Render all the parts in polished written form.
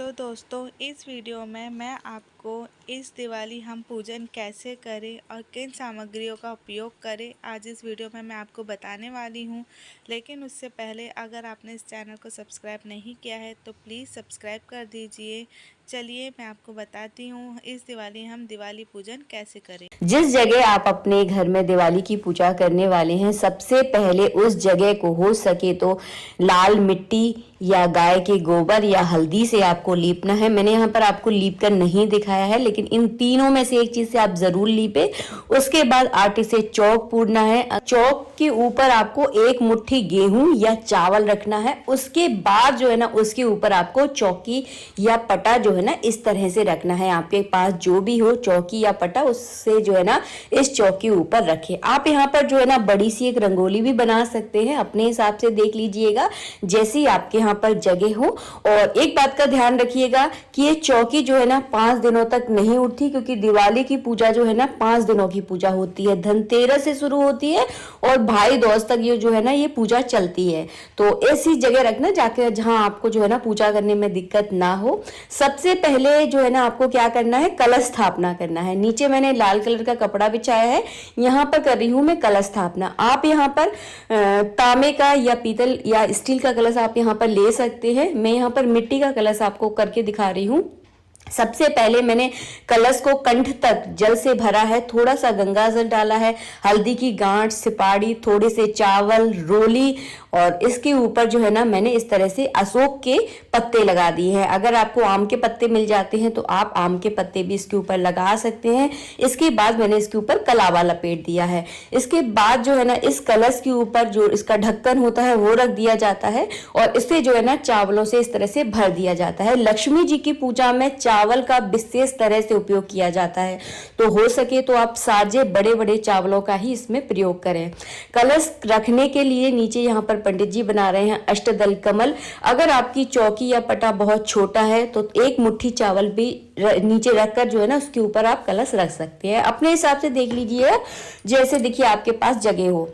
तो दोस्तों इस वीडियो में मैं आपको इस दिवाली हम पूजन कैसे करें और किन सामग्रियों का उपयोग करें आज इस वीडियो में मैं आपको बताने वाली हूं। लेकिन उससे पहले अगर आपने इस चैनल को सब्सक्राइब नहीं किया है तो प्लीज़ सब्सक्राइब कर दीजिए। चलिए मैं आपको बताती हूँ इस दिवाली हम दिवाली पूजन कैसे करें। जिस जगह आप अपने घर में दिवाली की पूजा करने वाले हैं, सबसे पहले उस जगह को हो सके तो लाल मिट्टी या गाय के गोबर या हल्दी से आपको लीपना है। मैंने यहाँ पर आपको लीप कर नहीं दिखाया है, लेकिन इन तीनों में से एक चीज से आप जरूर लीपे। उसके बाद आटे से चौक पूरना है। चौक के ऊपर आपको एक मुट्ठी गेहूं या चावल रखना है। उसके बाद जो है ना, उसके ऊपर आपको चौकी या पटा जो है ना, इस तरह से रखना है। आपके पास जो भी हो चौकी या पटा, उससे जो है ना इस चौक के ऊपर रखें। आप यहाँ पर जो है ना बड़ी सी एक रंगोली भी बना सकते हैं, अपने हिसाब से देख लीजिएगा जैसी आपके यहाँ पर जगह हो। और एक बात का ध्यान रखिएगा कि ये चौकी जो है ना 5 दिनों तक नहीं उठती, क्योंकि दिवाली की पूजा जो है ना 5 दिनों की पूजा होती है। धनतेरस से शुरू होती है और भाई दूज तक ये जो है ना ये पूजा चलती है। तो ऐसी जगह रखना जाके जहां आपको जो है ना पूजा करने में दिक्कत ना हो। सबसे पहले जो है ना आपको क्या करना है, कलश स्थापना करना है। नीचे मैंने लाल कलर का कपड़ा बिछाया है, यहाँ पर कर रही हूं मैं कलश स्थापना। आप यहाँ पर तांबे का या पीतल या स्टील का कलश आप यहाँ पर ले सकते हैं। मैं यहाँ पर मिट्टी का कलश आपको करके दिखा रही हूँ। सबसे पहले मैंने कलश को कंठ तक जल से भरा है, थोड़ा सा गंगा जल डाला है, हल्दी की गांठ, सिपाड़ी, थोड़े से चावल, रोली, और इसके ऊपर जो है ना मैंने इस तरह से अशोक के पत्ते लगा दिए हैं। अगर आपको आम के पत्ते मिल जाते हैं तो आप आम के पत्ते भी इसके ऊपर लगा सकते हैं। इसके बाद मैंने इसके ऊपर कलावा लपेट दिया है। इसके बाद जो है ना इस कलश के ऊपर जो इसका ढक्कन होता है वो रख दिया जाता है और इसे जो है ना चावलों से इस तरह से भर दिया जाता है। लक्ष्मी जी की पूजा में चावल का विशेष तरह से उपयोग किया जाता है, तो हो सके तो आप साजे बड़े बड़े चावलों का ही इसमें प्रयोग करें। कलश रखने के लिए नीचे यहाँ पर पंडित जी बना रहे हैं अष्टदल कमल। अगर आपकी चौकी या पटा बहुत छोटा है तो एक मुट्ठी चावल भी नीचे रखकर जो है ना उसके ऊपर आप कलश रख सकते हैं। अपने हिसाब से देख लीजिए, जैसे देखिए आपके पास जगह हो।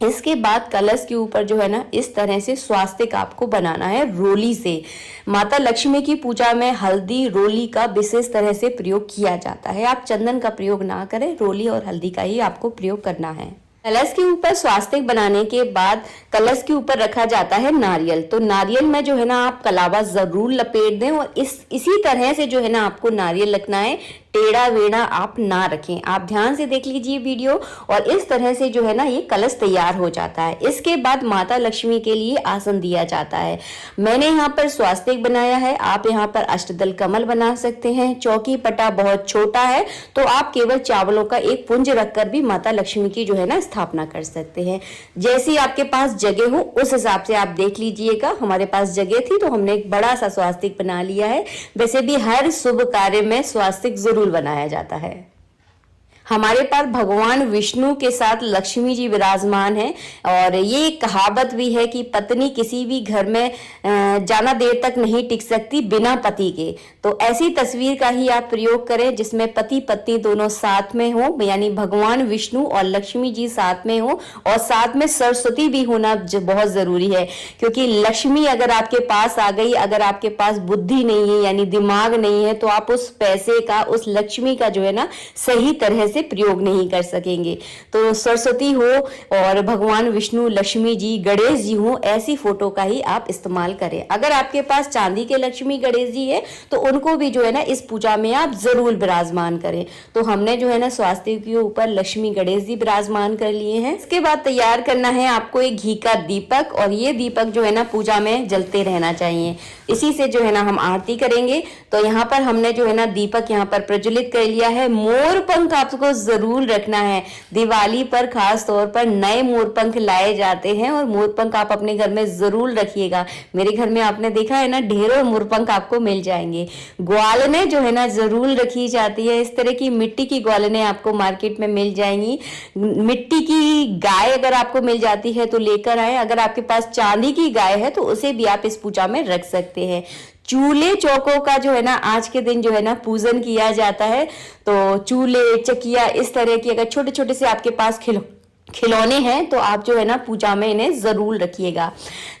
इसके बाद कलश के ऊपर जो है ना इस तरह से स्वास्तिक आपको बनाना है रोली से। माता लक्ष्मी की पूजा में हल्दी रोली का विशेष तरह से प्रयोग किया जाता है। आप चंदन का प्रयोग ना करें, रोली और हल्दी का ही आपको प्रयोग करना है। कलश के ऊपर स्वास्तिक बनाने के बाद कलश के ऊपर रखा जाता है नारियल। तो नारियल में जो है ना आप कलावा जरूर लपेट दें और इसी तरह से जो है ना आपको नारियल रखना है। टेढ़ा वेढ़ा आप ना रखें। आप ध्यान से देख लीजिए वीडियो, और इस तरह से जो है ना ये कलश तैयार हो जाता है। इसके बाद माता लक्ष्मी के लिए आसन दिया जाता है। मैंने यहाँ पर स्वास्तिक बनाया है, आप यहाँ पर अष्टदल कमल बना सकते हैं। चौकी पटा बहुत छोटा है तो आप केवल चावलों का एक पुंज रखकर भी माता लक्ष्मी की जो है ना स्थापना कर सकते हैं। जैसी आपके पास जगह हो उस हिसाब से आप देख लीजिएगा। हमारे पास जगह थी तो हमने एक बड़ा सा स्वास्तिक बना लिया है। वैसे भी हर शुभ कार्य में स्वास्तिक जरूर बनाया जाता है। हमारे पास भगवान विष्णु के साथ लक्ष्मी जी विराजमान हैं और ये कहावत भी है कि पत्नी किसी भी घर में ज्यादा देर तक नहीं टिक सकती बिना पति के। तो ऐसी तस्वीर का ही आप प्रयोग करें जिसमें पति पत्नी दोनों साथ में हो, यानी भगवान विष्णु और लक्ष्मी जी साथ में हो, और साथ में सरस्वती भी होना बहुत जरूरी है। क्योंकि लक्ष्मी अगर आपके पास आ गई, अगर आपके पास बुद्धि नहीं है यानी दिमाग नहीं है, तो आप उस पैसे का, उस लक्ष्मी का जो है ना सही तरह से प्रयोग नहीं कर सकेंगे। तो सरस्वती हो और भगवान विष्णु, लक्ष्मी जी, गणेश जी हो, ऐसी फोटो का ही आप इस्तेमाल करें। अगर आपके पास चांदी के लक्ष्मी गणेश जी है तो उनको भी जो है ना इस पूजा में आप जरूर विराजमान करें। तो हमने जो है ना स्वास्तिक के ऊपर लक्ष्मी गणेश जी विराजमान कर लिए हैं। इसके बाद तैयार करना है आपको एक घी का दीपक, और ये दीपक जो है ना पूजा में जलते रहना चाहिए। इसी से जो है ना हम आरती करेंगे। तो यहाँ पर हमने जो है ना दीपक यहाँ पर प्रज्वलित कर लिया है। मोर पंख आपको जरूर रखना है। दिवाली पर खास तौर पर नए मोर पंख लाए जाते हैं और मोर पंख आप अपने घर में जरूर रखिएगा। मेरे घर में आपने देखा है ना ढेरों मोर पंख आपको मिल जाएंगे। ग्वालने जो है ना जरूर रखी जाती है। इस तरह की मिट्टी की ग्वालने आपको मार्केट में मिल जाएंगी। मिट्टी की गाय अगर आपको मिल जाती है तो लेकर आए। अगर आपके पास चांदी की गाय है तो उसे भी आप इस पूजा में रख सकते हैं। चूल्हे चौकों का जो है ना आज के दिन जो है ना पूजन किया जाता है। तो चूल्हे, चकिया, इस तरह की अगर छोटे छोटे से आपके पास खिलौने हैं तो आप जो है ना पूजा में इन्हें जरूर रखिएगा।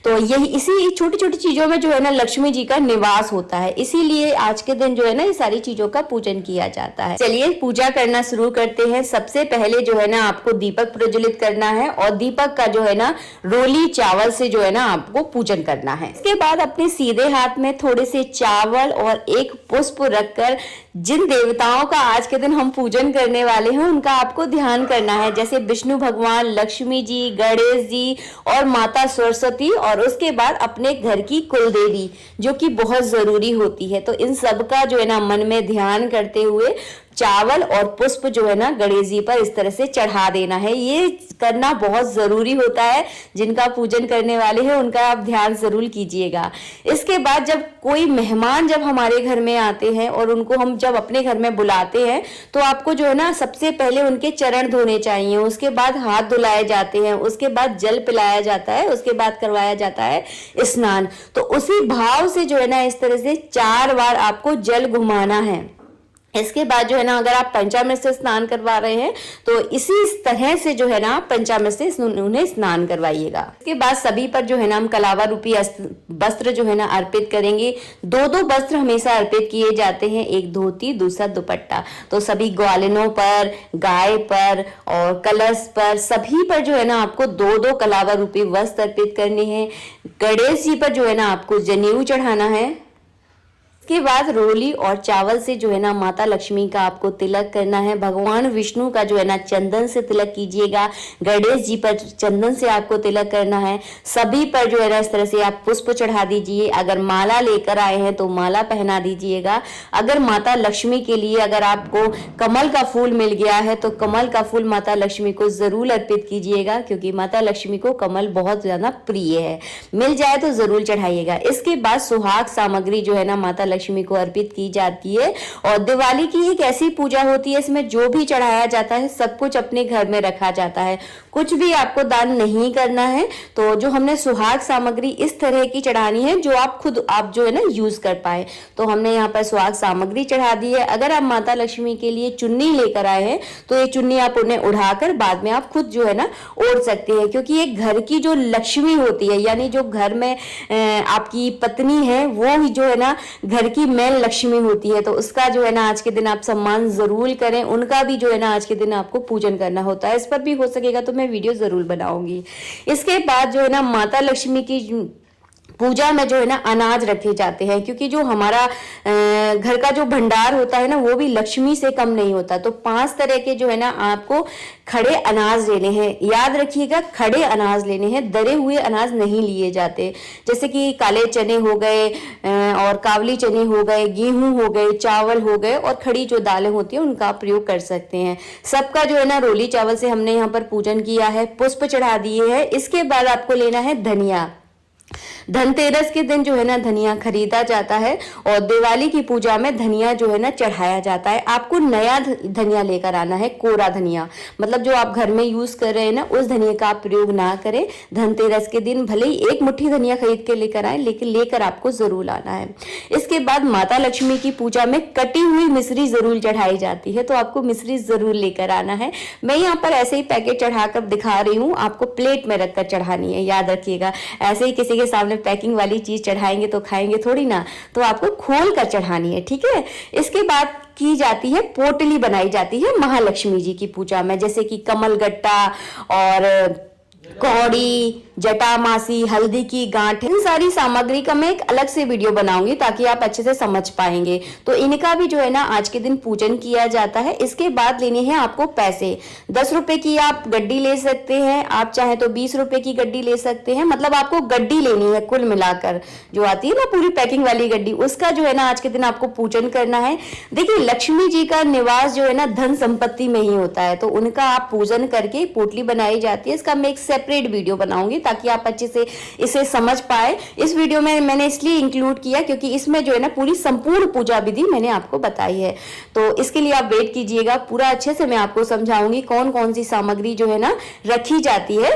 तो यही इसी छोटी छोटी चीजों में जो है ना लक्ष्मी जी का निवास होता है, इसीलिए आज के दिन जो है ना ये सारी चीजों का पूजन किया जाता है। चलिए पूजा करना शुरू करते हैं। सबसे पहले जो है ना आपको दीपक प्रज्वलित करना है और दीपक का जो है ना रोली चावल से जो है ना आपको पूजन करना है। इसके बाद अपने सीधे हाथ में थोड़े से चावल और एक पुष्प रखकर जिन देवताओं का आज के दिन हम पूजन करने वाले हैं उनका आपको ध्यान करना है, जैसे विष्णु भगवान, लक्ष्मी जी, गणेश जी और माता सरस्वती, और उसके बाद अपने घर की कुल देवी जो कि बहुत जरूरी होती है। तो इन सब का जो है ना मन में ध्यान करते हुए चावल और पुष्प जो है ना गणेश जी पर इस तरह से चढ़ा देना है। ये करना बहुत जरूरी होता है, जिनका पूजन करने वाले हैं उनका आप ध्यान जरूर कीजिएगा। इसके बाद जब कोई मेहमान जब हमारे घर में आते हैं और उनको हम जब अपने घर में बुलाते हैं तो आपको जो है ना सबसे पहले उनके चरण धोने चाहिए, उसके बाद हाथ धुलाए जाते हैं, उसके बाद जल पिलाया जाता है, उसके बाद करवाया जाता है स्नान। तो उसी भाव से जो है ना इस तरह से 4 बार आपको जल घुमाना है। इसके बाद जो है ना अगर आप पंचामृत से स्नान करवा रहे हैं तो इसी तरह से जो है ना पंचामृत से उन्हें स्नान करवाइएगा। इसके बाद सभी पर जो है ना हम कलावा रूपी वस्त्र जो है ना अर्पित करेंगे। 2 वस्त्र हमेशा अर्पित किए जाते हैं, एक धोती दूसरा दुपट्टा। तो सभी ग्वालिनों पर, गाय पर और कलश पर, सभी पर जो है ना आपको 2 कलावा रूपी वस्त्र अर्पित करने हैं। गणेश जी पर जो है ना आपको जनेऊ चढ़ाना है। इसके बाद रोली और चावल से जो है ना माता लक्ष्मी का आपको तिलक करना है। भगवान विष्णु का जो है ना चंदन से तिलक कीजिएगा। गणेश जी पर चंदन से आपको तिलक करना है। सभी पर जो है ना इस तरह से आप पुष्प चढ़ा दीजिए। अगर माला लेकर आए हैं तो माला पहना दीजिएगा। अगर माता लक्ष्मी के लिए अगर आपको कमल का फूल मिल गया है तो कमल का फूल माता लक्ष्मी को जरूर अर्पित कीजिएगा, क्योंकि माता लक्ष्मी को कमल बहुत ज्यादा प्रिय है। मिल जाए तो जरूर चढ़ाइएगा। इसके बाद सुहाग सामग्री जो है ना माता लक्ष्मी को अर्पित की जाती है। और दिवाली की एक ऐसी पूजा होती है, इसमें जो भी चढ़ाया जाता है सब कुछ अपने घर में रखा जाता है, कुछ भी आपको दान नहीं करना है। तो जो हमने सुहाग सामग्री इस तरह की चढ़ानी है जो आप खुद आप जो है ना यूज कर पाए, तो हमने यहाँ पर सुहाग सामग्री चढ़ा दी है। अगर आप माता लक्ष्मी के लिए चुन्नी लेकर आए हैं तो ये चुन्नी आप उन्हें उड़ाकर बाद में आप खुद जो है ना ओढ़ सकते हैं, क्योंकि एक घर की जो लक्ष्मी होती है, यानी जो घर में आपकी पत्नी है वो ही जो है ना घर की मेन लक्ष्मी होती है। तो उसका जो है ना आज के दिन आप सम्मान जरूर करें, उनका भी जो है ना आज के दिन आपको पूजन करना होता है। इस पर भी हो सकेगा तो मैं वीडियो जरूर बनाऊंगी। इसके बाद जो है ना माता लक्ष्मी की पूजा में जो है ना अनाज रखे जाते हैं, क्योंकि जो हमारा घर का जो भंडार होता है ना वो भी लक्ष्मी से कम नहीं होता। तो 5 तरह के जो है ना आपको खड़े अनाज लेने हैं। याद रखिएगा, खड़े अनाज लेने हैं, दरे हुए अनाज नहीं लिए जाते। जैसे कि काले चने हो गए और कावली चने हो गए, गेहूं हो गए, चावल हो गए और खड़ी जो दालें होती है उनका आप प्रयोग कर सकते हैं। सबका जो है ना रोली चावल से हमने यहाँ पर पूजन किया है, पुष्प चढ़ा दिए हैं। इसके बाद आपको लेना है धनिया। धनतेरस के दिन जो है ना धनिया खरीदा जाता है और दिवाली की पूजा में धनिया जो है ना चढ़ाया जाता है। आपको नया धनिया लेकर आना है, कोरा धनिया, मतलब जो आप घर में यूज कर रहे हैं ना उस धनिया का आप प्रयोग ना करें। धनतेरस के दिन भले ही 1 मुट्ठी धनिया खरीद के लेकर आए, लेकिन लेकर आपको जरूर आना है। इसके बाद माता लक्ष्मी की पूजा में कटी हुई मिश्री जरूर चढ़ाई जाती है, तो आपको मिश्री जरूर लेकर आना है। मैं यहाँ पर ऐसे ही पैकेट चढ़ाकर दिखा रही हूँ, आपको प्लेट में रखकर चढ़ानी है। याद रखिएगा, ऐसे ही किसी के सामने पैकिंग वाली चीज चढ़ाएंगे तो खाएंगे थोड़ी ना, तो आपको खोल कर चढ़ानी है, ठीक है। इसके बाद की जाती है पोटली बनाई जाती है महालक्ष्मी जी की पूजा में, जैसे कि कमलगट्टा और कौड़ी, जटामासी, हल्दी की गांठ, इन सारी सामग्री का मैं एक अलग से वीडियो बनाऊंगी ताकि आप अच्छे से समझ पाएंगे। तो इनका भी जो है ना आज के दिन पूजन किया जाता है। इसके बाद लेने हैं आपको पैसे। 10 रुपए की आप गड्डी ले सकते हैं, आप चाहे तो 20 रुपए की गड्डी ले सकते हैं। मतलब आपको गड्डी लेनी है, कुल मिलाकर जो आती है ना पूरी पैकिंग वाली गड्डी, उसका जो है ना आज के दिन आपको पूजन करना है। देखिए, लक्ष्मी जी का निवास जो है ना धन संपत्ति में ही होता है, तो उनका आप पूजन करके पोटली बनाई जाती है। इसका मैं एक सेपरेट वीडियो बनाऊंगी ताकि आप अच्छे से इसे समझ पाए। इस वीडियो में मैंने इसलिए इंक्लूड किया क्योंकि इसमें जो है ना पूरी संपूर्ण पूजा विधि मैंने आपको बताई है। तो इसके लिए आप वेट कीजिएगा, पूरा अच्छे से मैं आपको समझाऊंगी कौन कौन सी सामग्री जो है ना रखी जाती है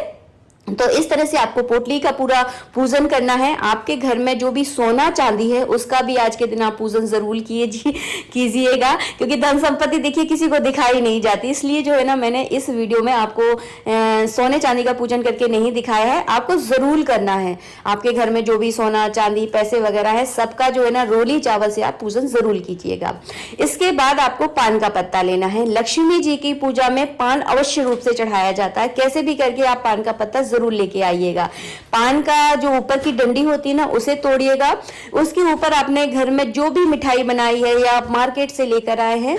तो इस तरह से आपको पोटली का पूरा पूजन करना है। आपके घर में जो भी सोना चांदी है उसका भी आज के दिन आप पूजन जरूर कीजिएगा, क्योंकि धन संपत्ति देखिए किसी को दिखाई नहीं जाती, इसलिए जो है ना मैंने इस वीडियो में आपको सोने चांदी का पूजन करके नहीं दिखाया है, आपको जरूर करना है। आपके घर में जो भी सोना चांदी पैसे वगैरह है सबका जो है ना रोली चावल से आप पूजन जरूर कीजिएगा। इसके बाद आपको पान का पत्ता लेना है। लक्ष्मी जी की पूजा में पान अवश्य रूप से चढ़ाया जाता है, कैसे भी करके आप पान का पत्ता जरूर लेके आइएगा। पान का जो ऊपर की डंडी होती है ना उसे तोड़िएगा, उसके ऊपर आपने घर में जो भी मिठाई बनाई है या आप मार्केट से लेकर आए हैं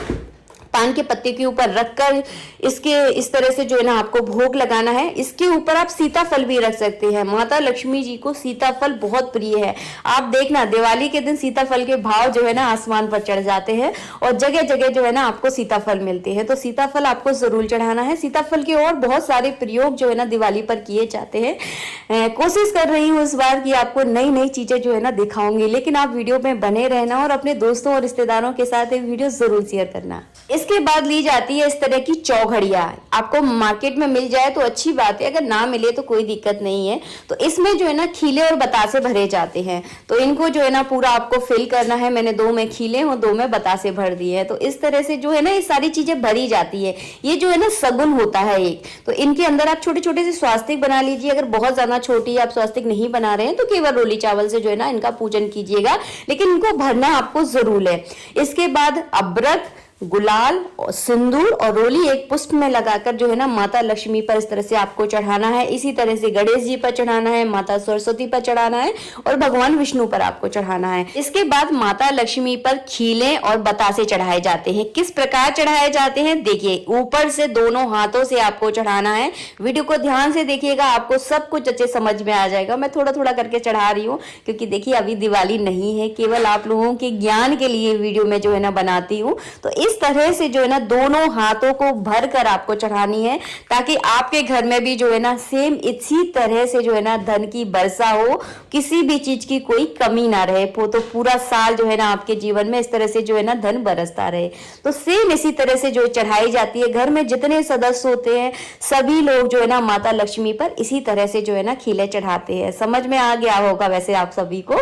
पान के पत्ते के ऊपर रखकर इसके इस तरह से जो है ना आपको भोग लगाना है। इसके ऊपर आप सीताफल भी रख सकते हैं। माता लक्ष्मी जी को सीताफल बहुत प्रिय है। आप देखना दिवाली के दिन सीताफल के भाव जो है ना आसमान पर चढ़ जाते हैं और जगह जगह जो है ना आपको सीताफल मिलते हैं, तो सीताफल आपको जरूर चढ़ाना है। सीताफल के और बहुत सारे प्रयोग जो है ना दिवाली पर किए जाते हैं। कोशिश कर रही हूँ इस बार की आपको नई नई चीजें जो है ना दिखाऊंगी, लेकिन आप वीडियो में बने रहना और अपने दोस्तों और रिश्तेदारों के साथ ये वीडियो जरूर शेयर करना। इसके बाद ली जाती है इस तरह की चौघड़िया। आपको मार्केट में मिल जाए तो अच्छी बात है, अगर ना मिले तो कोई दिक्कत नहीं है। तो इसमें जो है ना खीले और बतासे भरे जाते हैं, तो इनको जो है ना पूरा आपको फिल करना है। मैंने 2 में खीले और 2 में बतासे भर दिए हैं। तो इस तरह से जो है ना ये सारी चीजें भरी जाती है। ये जो है ना सगुन होता है एक, तो इनके अंदर आप छोटे छोटे से स्वास्तिक बना लीजिए। अगर बहुत ज्यादा छोटी आप स्वास्तिक नहीं बना रहे हैं तो केवल रोली चावल से जो है ना इनका पूजन कीजिएगा, लेकिन इनको भरना आपको जरूर है। इसके बाद अबरक, गुलाल और सिंदूर और रोली एक पुष्प में लगाकर जो है ना माता लक्ष्मी पर इस तरह से आपको चढ़ाना है। इसी तरह से गणेश जी पर चढ़ाना है, माता सरस्वती पर चढ़ाना है और भगवान विष्णु पर आपको चढ़ाना है। इसके बाद माता लक्ष्मी पर खीले और बतासे चढ़ाए जाते हैं। किस प्रकार चढ़ाए जाते हैं देखिए, ऊपर से दोनों हाथों से आपको चढ़ाना है। वीडियो को ध्यान से देखिएगा, आपको सब कुछ अच्छे समझ में आ जाएगा। मैं थोड़ा थोड़ा करके चढ़ा रही हूँ क्योंकि देखिए अभी दिवाली नहीं है, केवल आप लोगों के ज्ञान के लिए वीडियो में जो है ना बनाती हूँ। तो इस तरह से जो है ना दोनों हाथों को भर कर आपको चढ़ानी है, ताकि आपके घर में भी जो है ना सेम इसी तरह से जो है ना धन की वर्षा हो, किसी भी चीज की कोई कमी ना रहे। तो पूरा साल जो है ना आपके जीवन में इस तरह से जो है ना धन बरसता रहे। तो सेम इसी तरह से जो चढ़ाई जाती है। घर में जितने सदस्य होते हैं सभी लोग जो है ना माता लक्ष्मी पर इसी तरह से जो है ना खीले चढ़ाते हैं। समझ में आ गया होगा वैसे आप सभी को।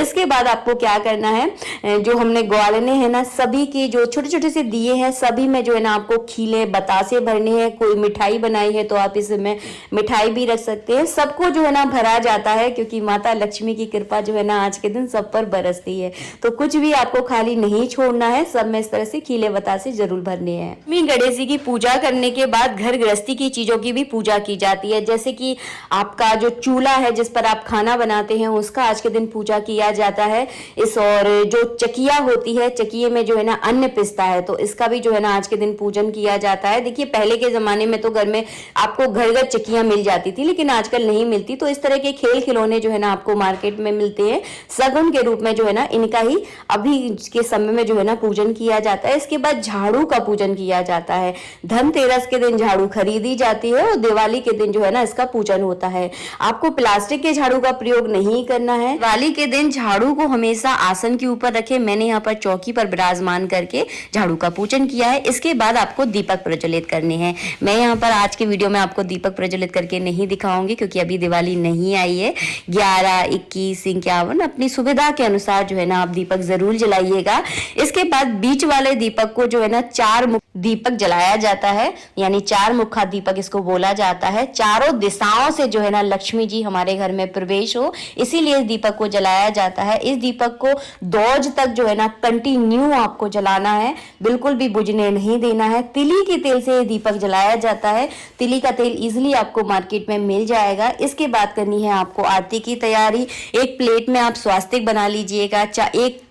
इसके बाद आपको क्या करना है, जो हमने ग्वालने हैं ना सभी की जो छोटे छोटे से दिए हैं सभी में जो है ना आपको खीले बतासे भरने हैं। कोई मिठाई बनाई है तो आप इसमें मिठाई भी रख सकते हैं। सबको जो है ना भरा जाता है क्योंकि माता लक्ष्मी की कृपा जो है ना आज के दिन सब पर बरसती है। तो कुछ भी आपको खाली नहीं छोड़ना है, सब में इस तरह से खीले बतासे जरूर भरने हैं। गणेश जी की पूजा करने के बाद घर गृहस्थी की चीजों की भी पूजा की जाती है, जैसे कि आपका जो चूल्हा है जिस पर आप खाना बनाते हैं उसका आज के दिन पूजा किया जाता है। इस और जो चकिया होती है, चकिए में जो है ना अन्न पिसता है, तो इसका भी जो है ना आज के दिन पूजन किया जाता है। देखिए पहले के जमाने में तो घर में आपको घर घर चकियां मिल जाती थी, लेकिन आजकल नहीं मिलती। तो इस तरह के खेल खिलौने जो है ना आपको मार्केट में मिलते हैं, सगुन के रूप में जो है ना इनका ही अभी के समय में जो है ना पूजन किया जाता है। इसके बाद झाड़ू का पूजन किया जाता है। धनतेरस के दिन झाड़ू खरीदी जाती है और दिवाली के दिन जो है ना इसका पूजन होता है। आपको प्लास्टिक के झाड़ू का प्रयोग नहीं करना है। दिवाली के दिन झाड़ू को हमेशा आसन के ऊपर रखे। मैंने यहाँ पर चौकी पर विराजमान करके झाड़ू का पूजन किया है। इसके बाद आपको दीपक प्रज्वलित करने हैं। मैं यहाँ पर आज के वीडियो में आपको दीपक प्रज्वलित करके नहीं दिखाऊंगी क्योंकि अभी दिवाली नहीं आई है। 11, 21, 51 अपनी सुविधा के अनुसार जो है ना आप दीपक जरूर जलाइएगा। इसके बाद बीच वाले दीपक को जो है ना 4 दीपक जलाया जाता है, यानी 4 मुखा दीपक इसको बोला जाता है। चारों दिशाओं से जो है ना लक्ष्मी जी हमारे घर में प्रवेश हो, इसीलिए इस दीपक को जलाया जाता है। इस दीपक को दोज तक जो है ना कंटिन्यू आपको जलाना है, बिल्कुल भी बुझने नहीं देना है। तिली के तेल से ये दीपक जलाया जाता है। तिली का तेल इजीली आपको मार्केट में मिल जाएगा। इसके बाद करनी है आपको आरती की तैयारी। एक प्लेट में आप स्वास्तिक बना लीजिएगा, एक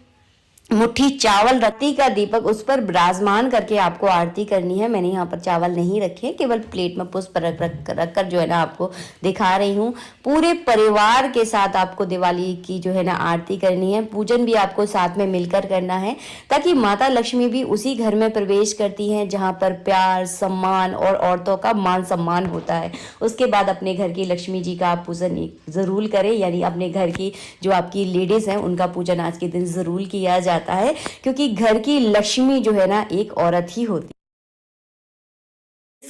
मुट्ठी चावल, रत्ती का दीपक उस पर विराजमान करके आपको आरती करनी है। मैंने यहाँ पर चावल नहीं रखे, केवल प्लेट में पुष्प रख कर जो है ना आपको दिखा रही हूँ। पूरे परिवार के साथ आपको दिवाली की जो है ना आरती करनी है। पूजन भी आपको साथ में मिलकर करना है, ताकि माता लक्ष्मी भी उसी घर में प्रवेश करती हैं जहाँ पर प्यार, सम्मान और औरतों का मान सम्मान होता है। उसके बाद अपने घर की लक्ष्मी जी का आप पूजन जरूर करें, यानी अपने घर की जो आपकी लेडीज हैं उनका पूजन आज के दिन जरूर किया जाता है, क्योंकि घर की लक्ष्मी जो है ना एक औरत ही होती है।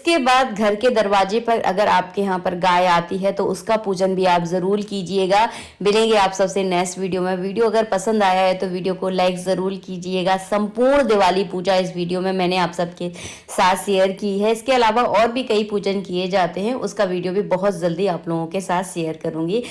इसके बाद घर के दरवाजे पर अगर आपके यहाँ पर गाय आती है तो उसका पूजन भी आप जरूर कीजिएगा। मिलेंगे आप सबसे नेक्स्ट वीडियो में। वीडियो अगर पसंद आया है तो वीडियो को लाइक जरूर कीजिएगा। संपूर्ण दिवाली पूजा इस वीडियो में मैंने आप सबके साथ शेयर की है। इसके अलावा और भी कई पूजन किए जाते हैं, उसका वीडियो भी बहुत जल्दी आप लोगों के साथ शेयर करूंगी।